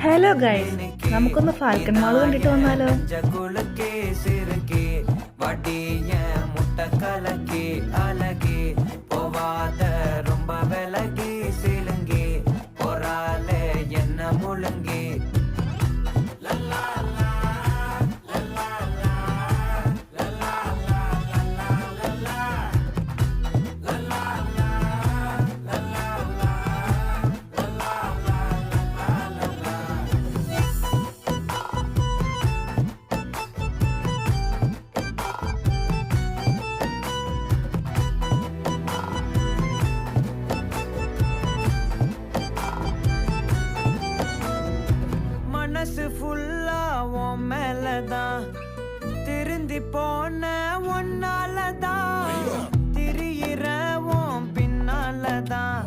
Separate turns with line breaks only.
Hello guys, നമുക്കൊന്ന് falcon mall കണ്ടിട്ട് വന്നാലോ?
மனசு ஃபுல்லா உன் மேலதான் திருந்தி போன ஒன்னாலதான் திரியிற உன் பின்னாலதான்